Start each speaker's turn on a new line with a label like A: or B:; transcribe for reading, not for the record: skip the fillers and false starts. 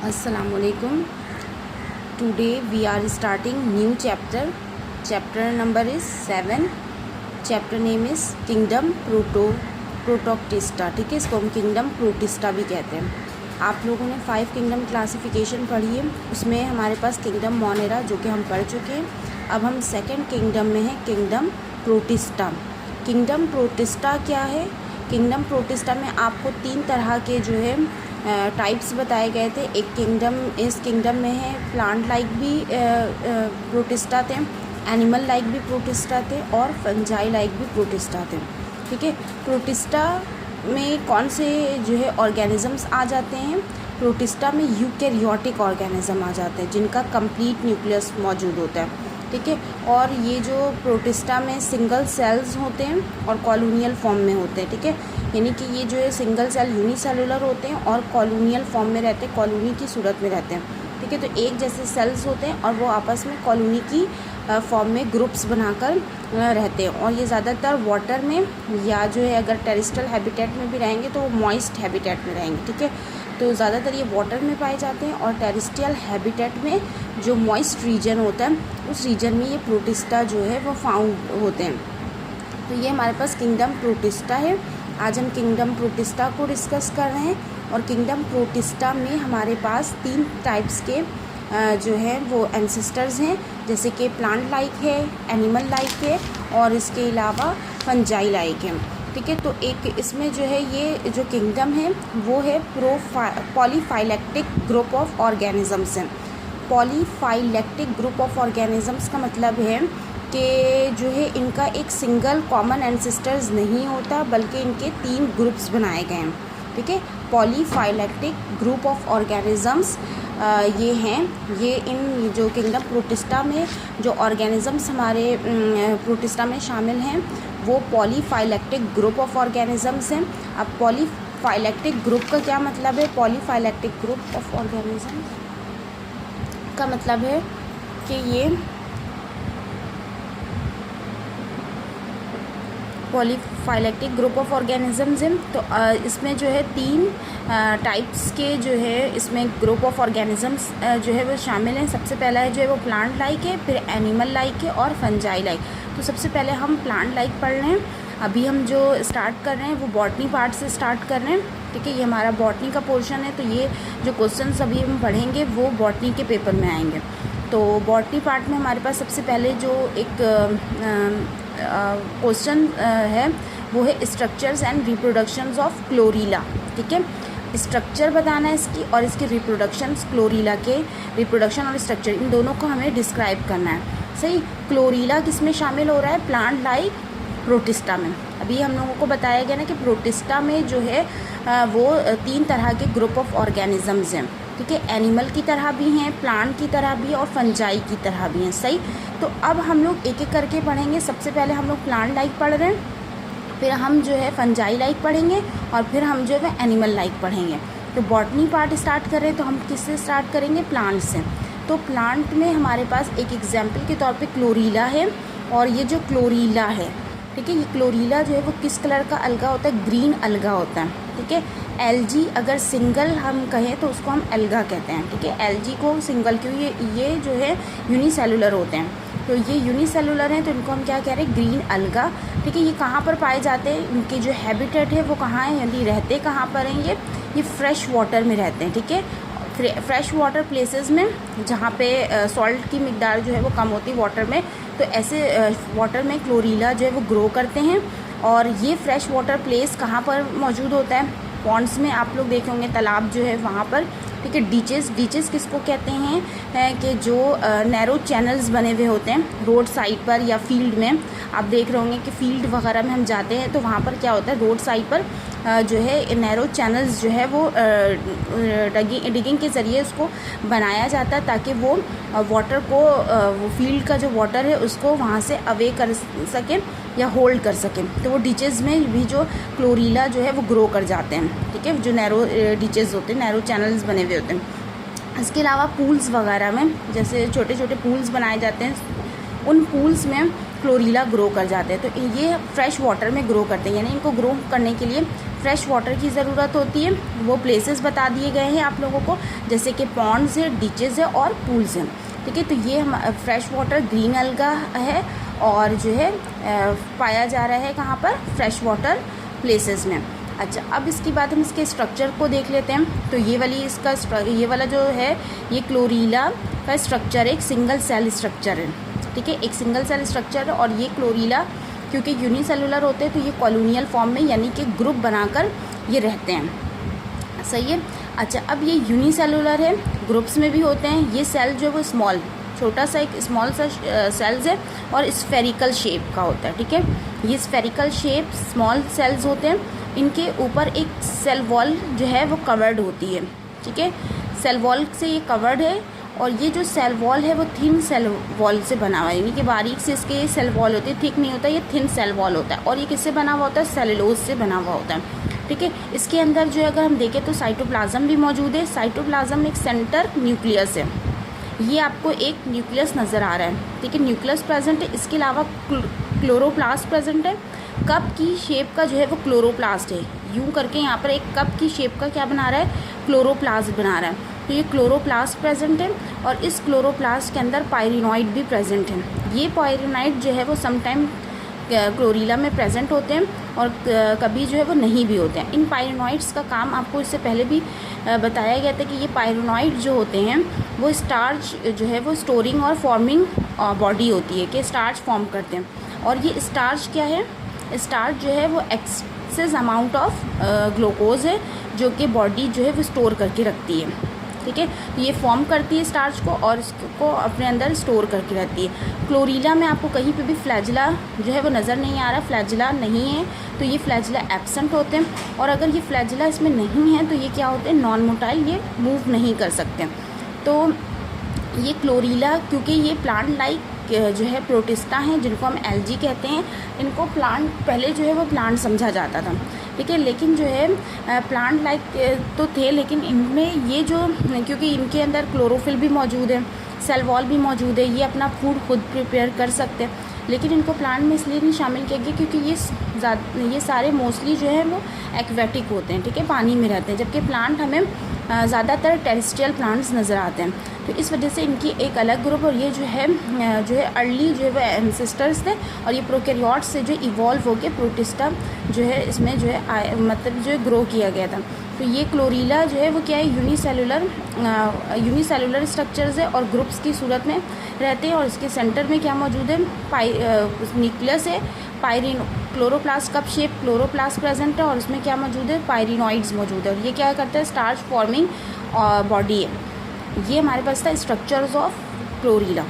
A: Assalamualaikum. Today we are starting new chapter. Chapter number is 7. Chapter name is Kingdom Protoctista. ठीक है, इसको हम kingdom protista भी कहते हैं. आप लोगों ने 5 किंगडम क्लासिफिकेशन पढ़ी है. उसमें हमारे पास किंगडम मोनेरा जो कि हम पढ़ चुके हैं. अब हम सेकंड किंगडम में हैं, किंगडम प्रोटिस्टा. किंगडम प्रोटिस्टा क्या है? किंगडम प्रोटिस्टा में आपको 3 तरह के जो है टाइप्स बताए गए थे. एक किंगडम, इस किंगडम में है प्लांट लाइक भी प्रोटिस्टा थे, एनिमल लाइक भी प्रोटिस्टा थे और फंजाई लाइक भी प्रोटिस्टा थे. ठीक है, प्रोटिस्टा में कौन से जो है ऑर्गेनिजम्स आ जाते हैं? प्रोटिस्टा में यूकैरियोटिक ऑर्गेनिज्म आ जाते हैं जिनका कंप्लीट न्यूक्लियस मौजूद होता है. ठीक है, और ये जो प्रोटिस्टा में सिंगल सेल्स होते हैं और कॉलोनियल फॉर्म में होते हैं. ठीक है, यानी कि ये जो है सिंगल सेल यूनिसेलुलर होते हैं और कॉलोनियल फॉर्म में रहते हैं, कॉलोनी की सूरत में रहते हैं. ठीक है, तो एक जैसे सेल्स होते हैं और वो आपस में कॉलोनी की फॉर्म में ग्रुप्स बनाकर रहते हैं. और ये ज़्यादातर वाटर में या जो है अगर टेरेस्ट्रियल हैबिटेट में भी रहेंगे तो वो मॉइस्ट हैबिटेट में रहेंगे. ठीक है, तो ज़्यादातर ये वाटर में पाए जाते हैं और टेरेस्ट्रियल हैबिटेट में जो मॉइस्ट रीजन होता है उस रीजन में ये प्रोटिस्टा जो है वो फाउंड होते हैं. तो ये हमारे पास किंगडम प्रोटिस्टा है. आज हम किंगडम प्रोटिस्टा को डिस्कस कर रहे हैं. और किंगडम प्रोटिस्टा में हमारे पास 3 टाइप्स के जो है वो एंसेस्टर्स हैं, जैसे कि प्लांट लाइक है, एनिमल लाइक है और इसके अलावा फंजाई लाइक है. ठीक है, तो एक इसमें जो है ये जो किंगडम है वो है पॉलीफाइलेक्टिक ग्रुप ऑफ ऑर्गेनिजम्स हैं. पॉलीफाइलेक्टिक ग्रुप ऑफ ऑर्गेनिजम्स का मतलब है कि जो है इनका एक सिंगल कॉमन एंसेस्टर्स नहीं होता बल्कि इनके 3 ग्रुप्स बनाए गए हैं. ठीक है, पॉलीफाइलेक्टिक ग्रुप ऑफ ऑर्गेनिजम्स ये हैं. ये इन जो किंगडम प्रोटिस्टा में जो ऑर्गेनिजम्स हमारे प्रोटिस्टा में शामिल हैं वो पॉलीफाइलेक्टिक ग्रुप ऑफ ऑर्गेनिजम्स हैं. अब पॉलीफाइलेक्टिक ग्रुप का क्या मतलब है? पॉलीफाइलेक्टिक ग्रुप ऑफ ऑर्गेनिजम्स का मतलब है कि ये पॉलीफाइलेक्टिक ग्रुप ऑफ ऑर्गेनिजम्स हैं. तो इसमें जो है 3 टाइप्स के जो है इसमें ग्रुप ऑफ ऑर्गेनिजम्स जो है वो शामिल हैं. सबसे पहला है जो है वो प्लांट लाइक है, फिर एनिमल लाइक है और फंजाई लाइक. तो सबसे पहले हम प्लांट लाइक पढ़ रहे हैं. अभी हम जो स्टार्ट कर रहे हैं वो बॉटनी पार्ट से स्टार्ट कर रहे हैं. ठीक है, ये हमारा बॉटनी का पोर्शन है. तो ये जो क्वेश्चंस अभी हम पढ़ेंगे वो बॉटनी के पेपर में आएंगे. तो बॉटनी पार्ट में हमारे पास सबसे पहले जो एक क्वेश्चन है वो है स्ट्रक्चर्स एंड रिप्रोडक्शंस ऑफ क्लोरीला. ठीक है, स्ट्रक्चर बताना है इसकी और इसके रिप्रोडक्शंस, क्लोरीला के रिप्रोडक्शन और स्ट्रक्चर इन दोनों को हमें डिस्क्राइब करना है. सही, क्लोरीला किस में शामिल हो रहा है? प्लांट लाइक प्रोटिस्टा में. अभी हम लोगों को बताया गया ना कि प्रोटिस्टा में जो है वो 3 तरह के ग्रुप ऑफ ऑर्गेनिजम्स हैं. ठीक है, एनिमल की तरह भी हैं, प्लांट की तरह भी और फंजाई की तरह भी हैं. सही, तो अब हम लोग एक एक करके पढ़ेंगे. सबसे पहले हम लोग प्लांट लाइक पढ़ रहे हैं, फिर हम जो है फंजाई लाइक पढ़ेंगे और फिर हम जो है एनिमल लाइक पढ़ेंगे. तो बॉटनी पार्ट स्टार्ट कर रहे हैं तो हम किससे स्टार्ट करेंगे? प्लांट से. तो प्लांट में हमारे पास एक एग्जाम्पल के तौर पे क्लोरीला है. और ये जो क्लोरीला है, ठीक है, ये क्लोरीला जो है वो किस कलर का अलगा होता है? ग्रीन अलगा होता है. ठीक है, एलजी अगर सिंगल हम कहें तो उसको हम एल्गा कहते हैं. ठीक है, एलजी को सिंगल, क्योंकि ये जो है यूनिसेलुलर होते हैं. तो ये यूनिसेलुलर हैं तो इनको हम क्या कह रहे हैं? ग्रीन अलगा. ठीक है, ये कहाँ पर पाए जाते हैं? इनके जो हैबिटेट है वो कहाँ है, यानी रहते कहाँ पर हैं? ये फ्रेश वाटर में रहते हैं. ठीक है, फ्रेश वाटर प्लेसेस में जहाँ पे सॉल्ट की मिकदार जो है वो कम होती है वाटर में, तो ऐसे वाटर में क्लोरीला जो है वो ग्रो करते हैं. और ये फ्रेश वाटर प्लेस कहाँ पर मौजूद होता है? पॉन्ड्स में. आप लोग देखे होंगे तालाब जो है वहाँ पर. ठीक है, डीचेस किसको कहते हैं? कि जो नैरो चैनल्स बने हुए होते हैं रोड साइड पर या फील्ड में. आप देख रहे होंगे कि फील्ड वगैरह में हम जाते हैं तो वहाँ पर क्या होता है? रोड साइड पर जो है नैरो चैनल्स जो है वो डिगिंग के ज़रिए उसको बनाया जाता है ताकि वो वाटर को, वो फील्ड का जो वाटर है उसको वहाँ से अवे कर सके या होल्ड कर सके. तो वो डीचेस में भी जो क्लोरीला जो है वो ग्रो कर जाते हैं. ठीक है, जो नैरो डीचेस होते हैं, नैरो चैनल्स बने हुए होते हैं. इसके अलावा पूल्स वगैरह में जैसे छोटे छोटे पूल्स बनाए जाते हैं, उन पूल्स में क्लोरीला ग्रो कर जाते हैं. तो ये फ्रेश वाटर में ग्रो करते हैं, यानी इनको ग्रो करने के लिए फ्रेश वाटर की ज़रूरत होती है। वो प्लेसेस बता दिए गए हैं आप लोगों को, जैसे कि पॉन्ड्स है, डीचेज़ है और पूल्स हैं। ठीक है, तो ये हम फ्रेश वाटर ग्रीन अलगा है और जो है पाया जा रहा है कहाँ पर, फ्रेश वाटर प्लेसेस में। अच्छा, अब इसके बाद हम इसके स्ट्रक्चर को देख लेते हैं। तो ये वाला जो है ये क्लोरीला का स्ट्रक्चर एक सिंगल सेल स्ट्रक्चर है। ठीक है, एक सिंगल सेल स्ट्रक्चर है और ये क्लोरीला क्योंकि यूनिसेलुलर होते हैं तो ये कॉलोनियल फॉर्म में यानी कि ग्रुप बनाकर ये रहते हैं। सही है। अच्छा, अब ये यूनिसेलुलर है, ग्रुप्स में भी होते हैं। ये सेल जो है वो स्मॉल, छोटा सा एक स्मॉल सा सेल्स है और स्फेरिकल शेप का होता है। ठीक है, ये स्फेरिकल शेप स्मॉल सेल्स होते हैं। इनके ऊपर एक सेल वॉल जो है वो कवर्ड होती है। ठीक है, सेल वॉल से ये कवर्ड है और ये जो सेल वॉल है वो थिन सेल वॉल से बना हुआ है, यानी कि बारीक से इसके सेल वॉल होती है, थिक नहीं होता, ये थिन सेल वॉल होता है। और ये किससे बना हुआ होता है, सेलुलोज से बना हुआ होता है। ठीक है, इसके अंदर जो है अगर हम देखें तो साइटोप्लाज्म भी मौजूद है। साइटोप्लाज्म एक सेंटर न्यूक्लियस है, ये आपको एक न्यूक्लियस नज़र आ रहा है। ठीक है, न्यूक्लियस प्रेजेंट है। इसके अलावा क्लोरोप्लास्ट प्रेजेंट है। कप की शेप का जो है वो क्लोरोप्लास्ट है, यूं करके यहाँ पर एक कप की शेप का क्या बना रहा है, क्लोरोप्लास्ट बना रहा है। तो ये क्लोरोप्लास्ट प्रेजेंट है और इस क्लोरोप्लास्ट के अंदर पायरिनॉइड भी प्रेजेंट है। ये पायरिनॉइड जो है वो समटाइम क्लोरीला में प्रेजेंट होते हैं और कभी जो है वो नहीं भी होते हैं। इन पायरिनॉइड्स का काम आपको इससे पहले भी बताया गया था कि ये पायरिनॉइड जो होते हैं वो स्टार्च जो है वो स्टोरिंग और फॉर्मिंग बॉडी होती है कि स्टार्च फॉर्म करते हैं। और ये स्टार्च क्या है, स्टार्च जो है वो एक्सेस अमाउंट ऑफ ग्लूकोज है जो कि बॉडी जो है वो स्टोर करके रखती है। ठीक है, तो ये फॉर्म करती है स्टार्च को और इसको अपने अंदर स्टोर करके रहती है। क्लोरीला में आपको कहीं पे भी फ्लैजिला जो है वो नज़र नहीं आ रहा, फ्लैजिला नहीं है, तो ये फ्लैजिला एब्सेंट होते हैं। और अगर ये फ्लैजिला इसमें नहीं है तो ये क्या होते हैं, नॉन मोटाइल, ये मूव नहीं कर सकते। तो ये क्लोरीला क्योंकि ये प्लांट लाइक जो है प्रोटिस्टा हैं जिनको हम एल्गी कहते हैं, इनको प्लांट पहले जो है वो प्लांट समझा जाता था। ठीक है, लेकिन जो है प्लांट लाइक तो थे, लेकिन इनमें ये जो क्योंकि इनके अंदर क्लोरोफिल भी मौजूद है, सेल वॉल भी मौजूद है, ये अपना फूड खुद प्रिपेयर कर सकते हैं, लेकिन इनको प्लांट में इसलिए नहीं शामिल किया गया क्योंकि ये सारे मोस्टली जो है वो एक्वेटिक होते हैं। ठीक है, पानी में रहते हैं, जबकि प्लांट हमें ज़्यादातर टेरेस्ट्रियल प्लांट्स नज़र आते हैं। तो इस वजह से इनकी एक अलग ग्रुप, और ये जो है अर्ली जो है वो एंसेस्टर्स थे और ये प्रोकैरियोट से जो इवॉल्व होकर प्रोटिस्टा जो है इसमें जो है मतलब जो है ग्रो किया गया था। तो ये क्लोरीला जो है वो क्या है, यूनिसेलुलर स्ट्रक्चर्स है और ग्रुप्स की सूरत में रहते हैं। और इसके सेंटर में क्या मौजूद है, न्यूक्लियस है, chloroplast cup shape chloroplast present है और उसमें क्या मौजूद है, पायरिनॉइड्स मौजूद है। और ये क्या करता है, स्टार्च फॉर्मिंग बॉडी है। ये हमारे पास था स्ट्रक्चर्स ऑफ क्लोरीला।